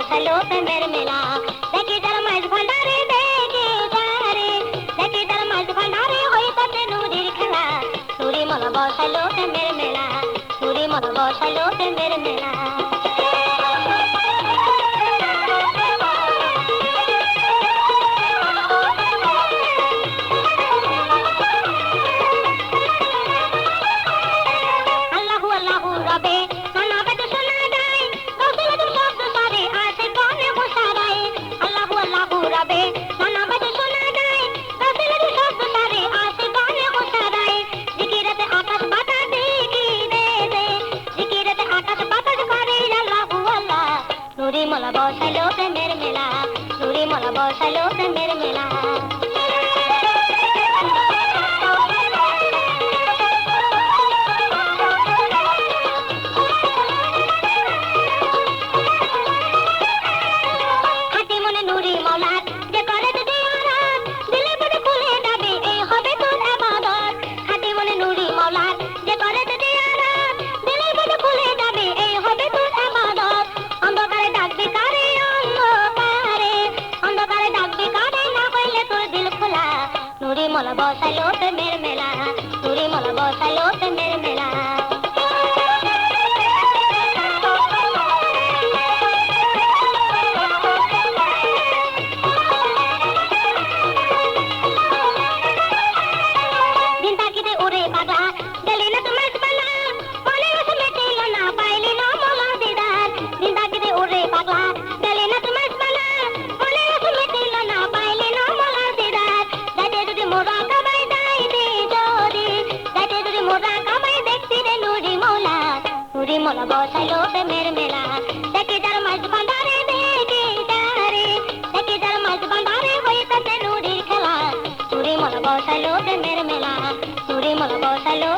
বসালো প্রেমের মেলা দেখি তার মাঝ ভান্ডারে দেখি তার মাঝ ভান্ডারে হইতাছে নুরির খেলা নুরি মালা বসালো প্রেমের মেলা নুরি মালা বসালো প্রেমের মেলা নুরি মালা বসালো প্রেমের মেলা নুরি মালা বসালো প্রেমের মেলা হাতি মনে নুরি মালার যে করে যদি আরাম দিলে বড় খুলে যাবে এই হবে তোর ইবাদত হাতি মনে নুরি মালার যে করে যদি আরাম দিলে বড় খুলে যাবে এই হবে তোর ইবাদত অন্ধকারে ডাকবে কারে অন্ধকারে ডাকবে কারে না হইলে তোর দিল খোলা নুরি মালা বসালো প্রেমের মেলা নুরি মালা বসালো প্রেমের মেলা দিন তাকিতে ওরে পাগলা গেলি না তোমার বালা মনে রস মেটিল না পাইলি না মালা দিদার দিন তাকিতে ওরে পাগলা গেলি না তোমার বালা মনে রস মেটিল না পাইলি না মালা দিদার গাইতে যদি মোরা কামাই দাই দে জোরি গাইতে যদি মোরা কামাই দেখছি রে নুরি মালা বসালো প্রেমের মেলা দেখি তার মাঝ ভান্ডারে দেখি তার মাঝ ভান্ডারে হইতাছে নুরির খেলা নুরি মালা বসালো প্রেমের মেলা নুরি মালা বসালো